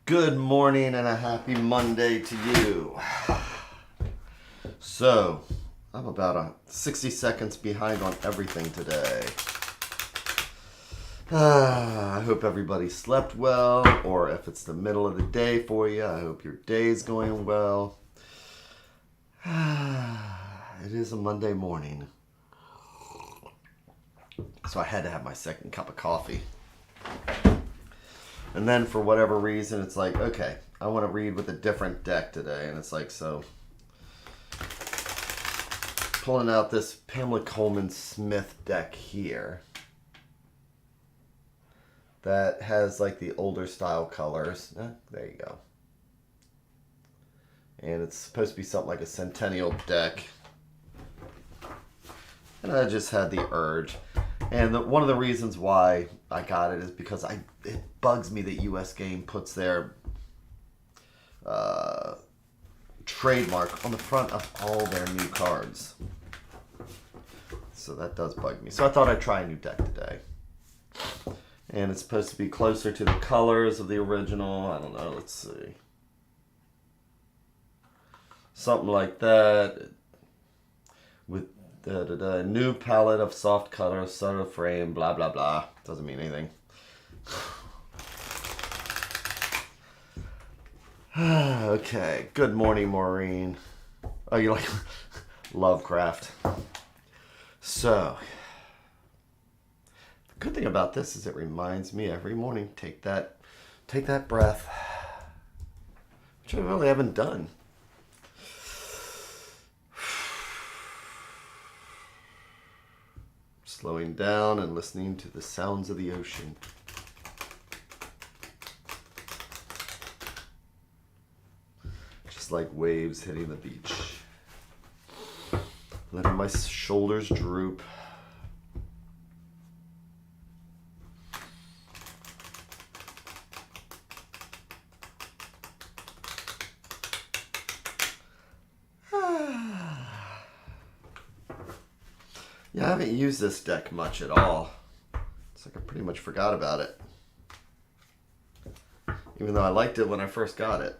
Good morning and a happy Monday to you. So, I'm about 60 seconds behind on everything today. I hope everybody slept well, or if it's the middle of the day for you, I hope your day's going well. It is a Monday morning, so I had to have my second cup of coffee. And then for whatever reason, it's like, okay, I want to read with a different deck today. And it's like, so pulling out this Pamela Coleman Smith deck here that has like the older style colors. There you go. And it's supposed to be something like a centennial deck. And I just had the urge. And one of the reasons why I got it is because it bugs me that US Game puts their trademark on the front of all their new cards. So that does bug me. So I thought I'd try a new deck today. And it's supposed to be closer to the colors of the original. I don't know, let's see. Something like that. With the new palette of soft colors, subtle frame, blah, blah, blah. Doesn't mean anything. Okay. Good morning, Maureen. Oh, you like Lovecraft. So, the good thing about this is it reminds me every morning, take that breath, which I really haven't done. Slowing down and listening to the sounds of the ocean. Just like waves hitting the beach. Letting my shoulders droop. Yeah, I haven't used this deck much at all. It's like I pretty much forgot about it. Even though I liked it when I first got it.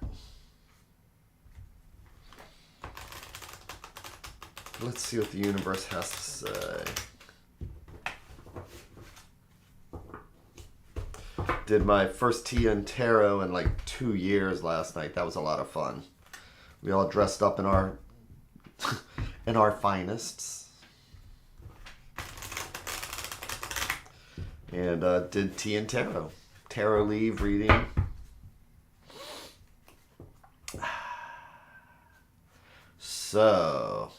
Let's see what the universe has to say. Did my first tea and tarot in like 2 years last night. That was a lot of fun. We all dressed up in our in our finest. And did tea and tarot leaf reading. So,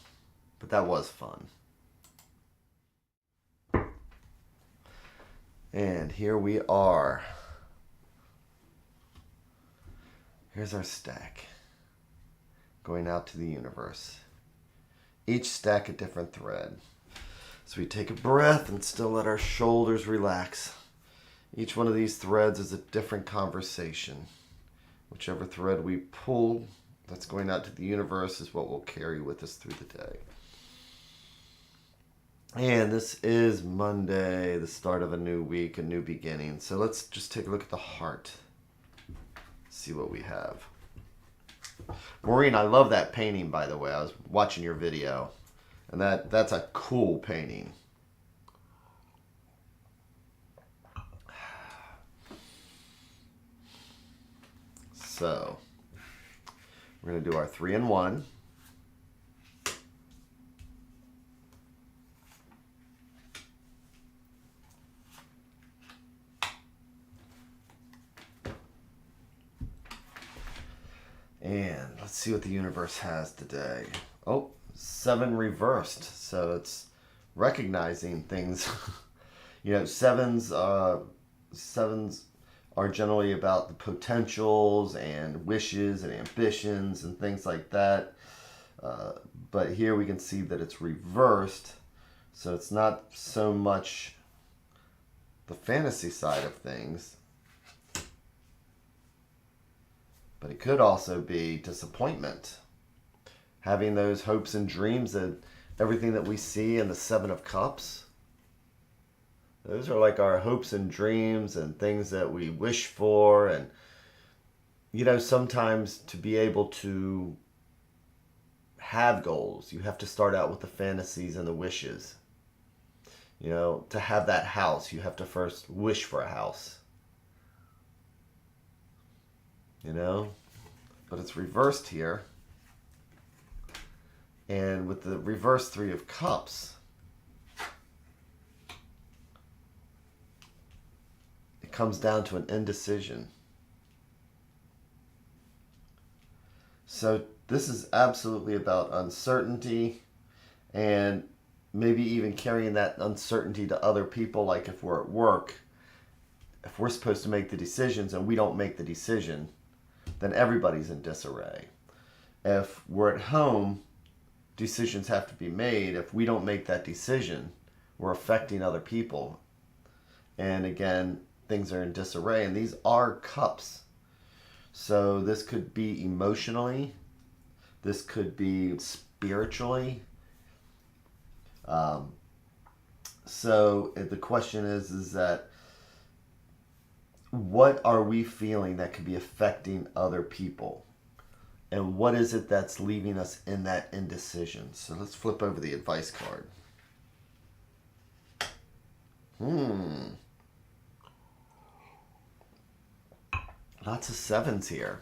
but that was fun. And here we are. Here's our stack going out to the universe. Each stack a different thread. So we take a breath and still let our shoulders relax. Each one of these threads is a different conversation. Whichever thread we pull that's going out to the universe is what we'll carry with us through the day. And this is Monday, the start of a new week, a new beginning. So let's just take a look at the heart. See what we have. Maureen, I love that painting, by the way. I was watching your video. And that's a cool painting. So, we're going to do our 3-in-1. And let's see what the universe has today. Oh, 7 reversed, so it's recognizing things. You know, sevens are generally about the potentials and wishes and ambitions and things like that. But here we can see that it's reversed, so it's not so much the fantasy side of things, but it could also be disappointment. Having those hopes and dreams that everything that we see in the 7 of Cups, those are like our hopes and dreams and things that we wish for, and sometimes to be able to have goals, you have to start out with the fantasies and the wishes. To have that house, you have to first wish for a house. But it's reversed here. And with the reverse Three of Cups, it comes down to an indecision. So this is absolutely about uncertainty, and maybe even carrying that uncertainty to other people. Like if we're at work, if we're supposed to make the decisions and we don't make the decision, then everybody's in disarray. If we're at home, decisions have to be made. If we don't make that decision, we're affecting other people. And again, things are in disarray. And these are cups. So this could be emotionally. This could be spiritually. So the question is that what are we feeling that could be affecting other people? And what is it that's leaving us in that indecision? So let's flip over the advice card. Lots of sevens here.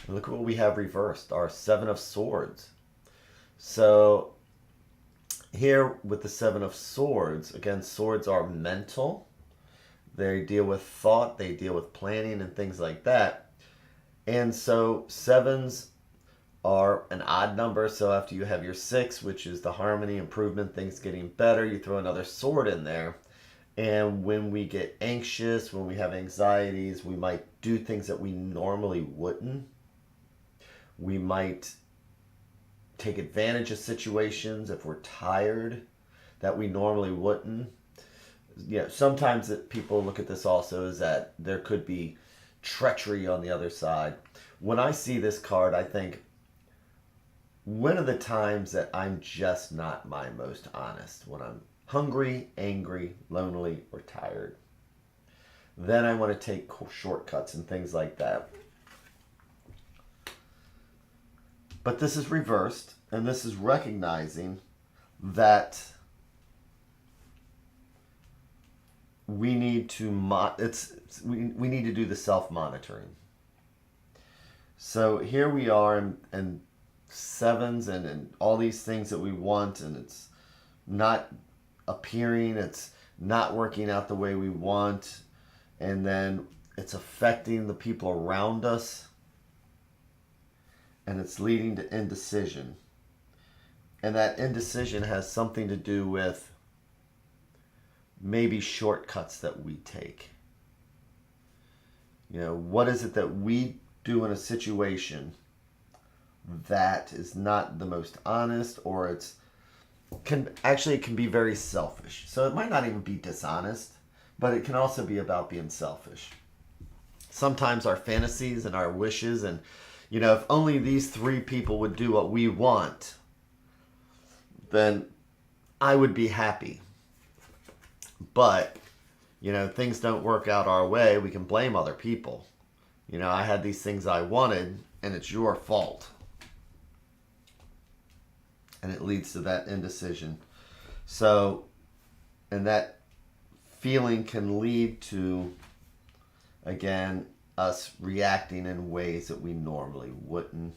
And look at what we have reversed. Our Seven of Swords. So here with the Seven of Swords, again, swords are mental. They deal with thought. They deal with planning and things like that. And so sevens are an odd number. So after you have your 6, which is the harmony, improvement, things getting better, you throw another sword in there. And when we get anxious, when we have anxieties, we might do things that we normally wouldn't. We might take advantage of situations if we're tired that we normally wouldn't. Sometimes that people look at this also is that there could be treachery on the other side. When I see this card, I think, when are the times that I'm just not my most honest? When I'm hungry, angry, lonely, or tired. Then I want to take shortcuts and things like that. But this is reversed, and this is recognizing that we need to we need to do the self-monitoring. So here we are in sevens and all these things that we want, and it's not appearing, it's not working out the way we want, and then it's affecting the people around us, and it's leading to indecision. And that indecision has something to do with maybe shortcuts that we take. What is it that we do in a situation that is not the most honest, or it can be very selfish. So it might not even be dishonest, but it can also be about being selfish. Sometimes our fantasies and our wishes, and if only these 3 people would do what we want, then I would be happy. But, things don't work out our way, we can blame other people. I had these things I wanted, and it's your fault. And it leads to that indecision. So, and that feeling can lead to, again, us reacting in ways that we normally wouldn't.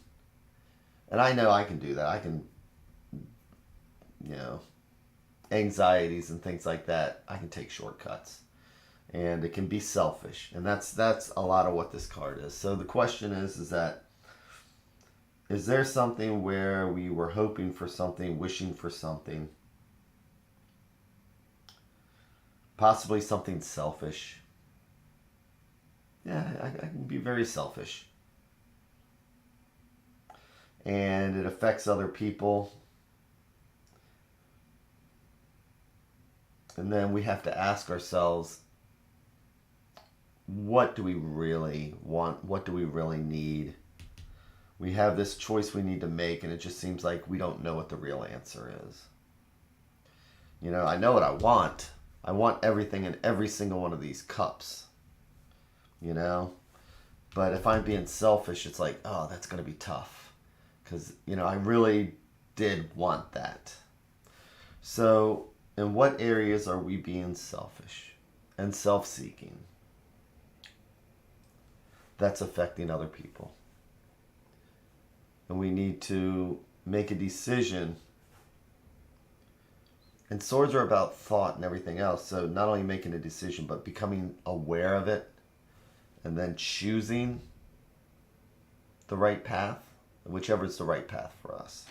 And I know I can do that. I can, anxieties and things like that, I can take shortcuts. And it can be selfish. And that's a lot of what this card is. So the question is there something where we were hoping for something, wishing for something, possibly something selfish? Yeah, I can be very selfish. And it affects other people. And then we have to ask ourselves, what do we really want? What do we really need? We have this choice we need to make, and it just seems like we don't know what the real answer is. I know what I want. I want everything in every single one of these cups. But if I'm being selfish, it's like, oh, that's going to be tough. Because, I really did want that. So, in what areas are we being selfish and self-seeking that's affecting other people? And we need to make a decision. And swords are about thought and everything else. So not only making a decision, but becoming aware of it and then choosing the right path, whichever is the right path for us.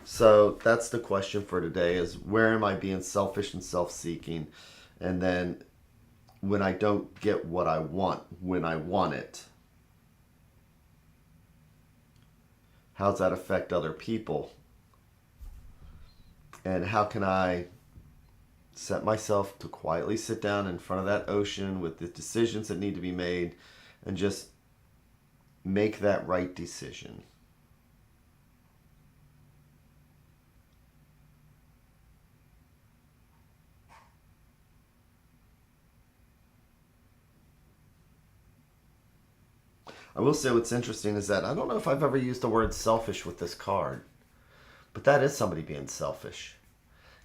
So that's the question for today is, where am I being selfish and self-seeking? And then when I don't get what I want when I want it, how does that affect other people? And how can I set myself to quietly sit down in front of that ocean with the decisions that need to be made and just make that right decision? I will say what's interesting is that I don't know if I've ever used the word selfish with this card, but that is somebody being selfish.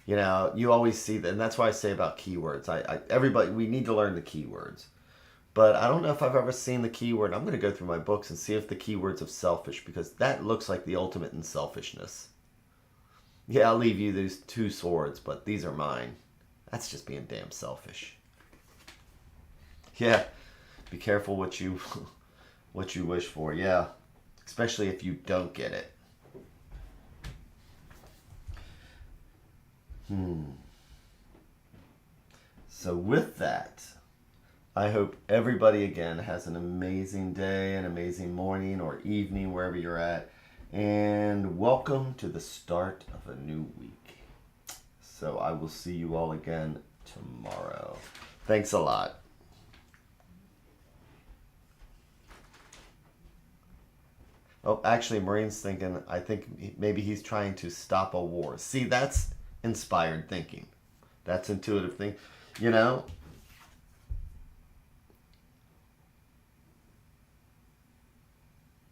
You always see that, and that's why I say about keywords. Everybody, we need to learn the keywords. But I don't know if I've ever seen the keyword. I'm going to go through my books and see if the keywords of selfish, because that looks like the ultimate in selfishness. Yeah, I'll leave you these 2 swords, but these are mine. That's just being damn selfish. Yeah, be careful what you wish for. Yeah, especially if you don't get it. So with that, I hope everybody again has an amazing day, an amazing morning or evening, wherever you're at. And welcome to the start of a new week. So I will see you all again tomorrow. Thanks a lot. Oh, actually, Maureen's thinking, I think maybe he's trying to stop a war. See, that's inspired thinking. That's intuitive thinking. You know?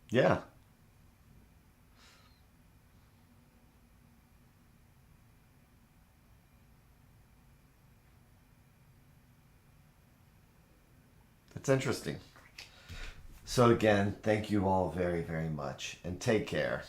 Yeah. It's interesting. So again, thank you all very, very much, and take care.